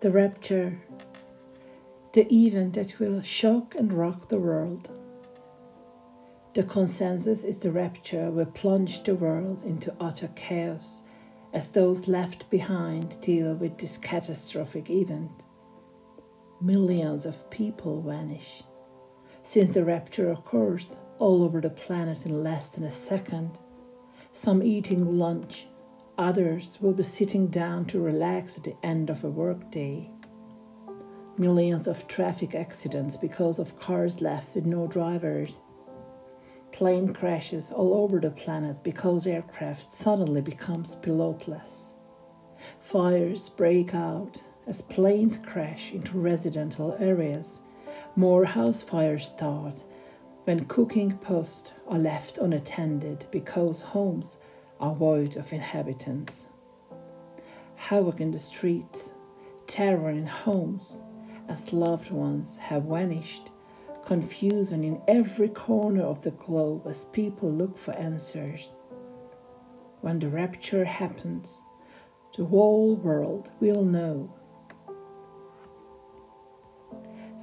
The rapture, the event that will shock and rock the world. The consensus is the rapture will plunge the world into utter chaos as those left behind deal with this catastrophic event. Millions of people vanish. Since the rapture occurs all over the planet in less than a second, some eating lunch, others will be sitting down to relax at the end of a workday. Millions of traffic accidents because of cars left with no drivers. Plane crashes all over the planet because aircraft suddenly becomes pilotless. Fires break out as planes crash into residential areas. More housefires start when cooking posts are left unattended because homes are void of inhabitants. Havoc in the streets, terror in homes, as loved ones have vanished, confusion in every corner of the globe as people look for answers. When the rapture happens, the whole world will know.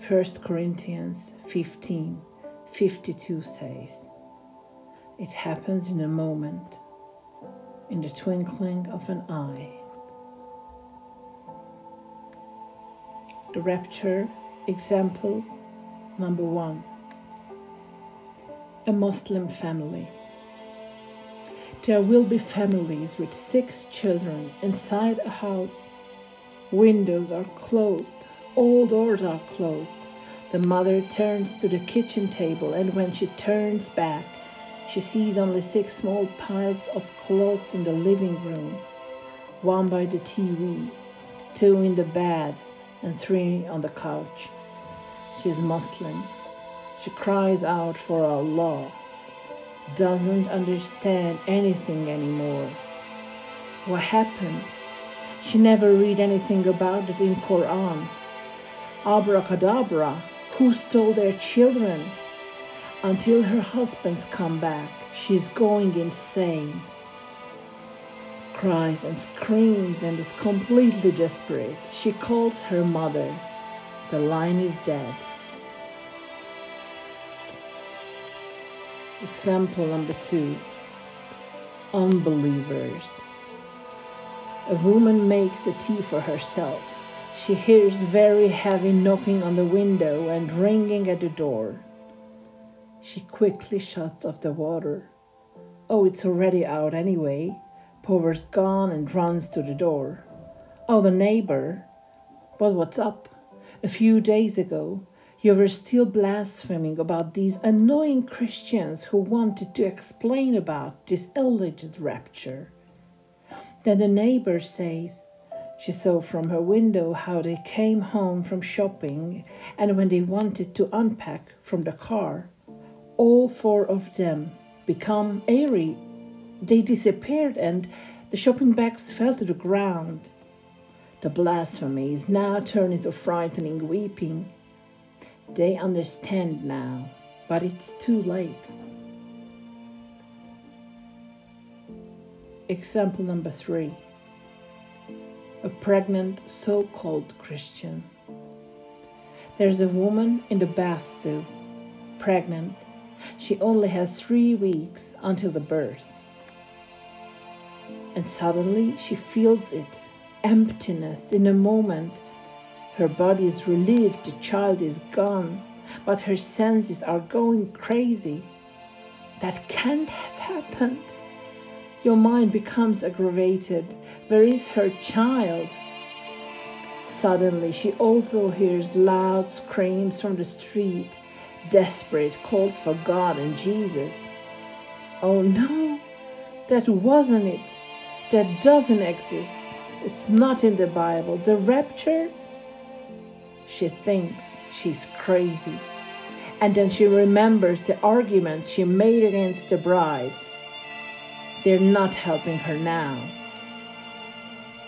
1 Corinthians 15:52 says, "It happens in a moment, in the twinkling of an eye." The rapture example number 1. A Muslim family. There will be families with 6 children inside a house. Windows are closed, all doors are closed. The mother turns to the kitchen table, and when she turns back, she sees only 6 small piles of clothes in the living room, 1 by the TV, 2 in the bed, and 3 on the couch. She's Muslim. She cries out for Allah, doesn't understand anything anymore. What happened? She never read anything about it in Quran. Abracadabra, who stole their children? Until her husbands come back, she's going insane. Cries and screams and is completely desperate. She calls her mother. The line is dead. Example number 2. Unbelievers. A woman makes the tea for herself. She hears very heavy knocking on the window and ringing at the door. She quickly shuts off the water. Oh, it's already out anyway. Power's gone, and runs to the door. Oh, the neighbor. But what's up? A few days ago, you were still blaspheming about these annoying Christians who wanted to explain about this alleged rapture. Then the neighbor says she saw from her window how they came home from shopping, and when they wanted to unpack from the car, all 4 of them become airy. They disappeared and the shopping bags fell to the ground. The blasphemy is now turned into frightening weeping. They understand now, but it's too late. Example number 3. A pregnant so-called Christian. There's a woman in the bathtub, pregnant. She only has 3 weeks until the birth. And suddenly she feels it, emptiness in a moment. Her body is relieved the child is gone, but her senses are going crazy. That can't have happened. Your mind becomes aggravated. Where is her child? Suddenly she also hears loud screams from the street, desperate calls for God and Jesus. Oh no, that wasn't it. That doesn't exist. It's not in the Bible. The rapture? She thinks she's crazy. And then she remembers the arguments she made against the bride. They're not helping her now.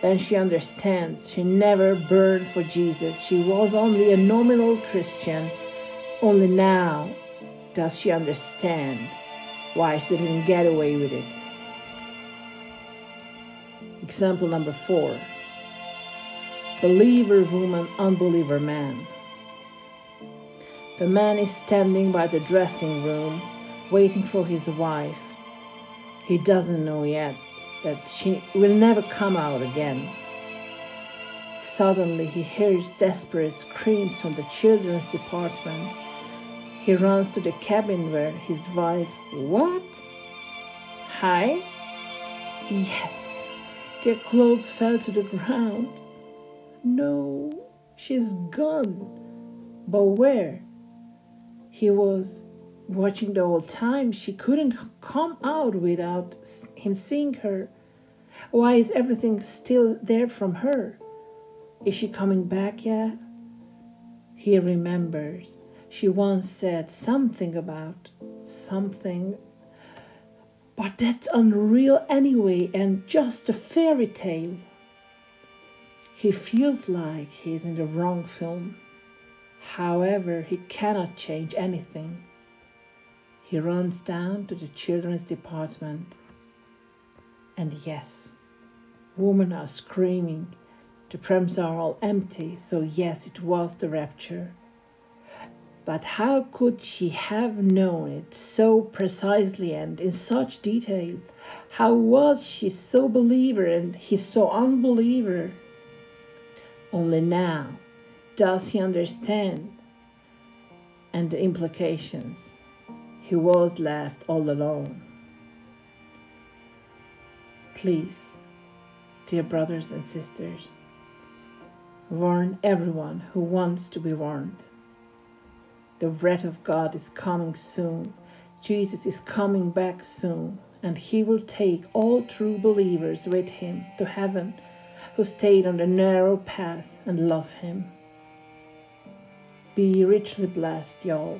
Then she understands she never burned for Jesus. She was only a nominal Christian. Only now does she understand why she didn't get away with it. Example number 4. believer woman, unbeliever man. The man is standing by the dressing room, waiting for his wife. He doesn't know yet that she will never come out again. Suddenly he hears desperate screams from the children's department. He runs to the cabin where his wife... What? Hi? Yes, their clothes fell to the ground. No, she's gone. But where? He was watching the whole time. She couldn't come out without him seeing her. Why is everything still there from her? Is she coming back yet? He remembers. She once said something about something. But that's unreal anyway, and just a fairy tale. He feels like he's in the wrong film. However, he cannot change anything. He runs down to the children's department. And yes, women are screaming. The prams are all empty, so yes, it was the rapture. But how could she have known it so precisely and in such detail? How was she so believer and he so unbeliever? Only now does he understand, and the implications. He was left all alone. Please, dear brothers and sisters, warn everyone who wants to be warned. The wrath of God is coming soon. Jesus is coming back soon, and he will take all true believers with him to heaven who stayed on the narrow path and love him. Be richly blessed, y'all.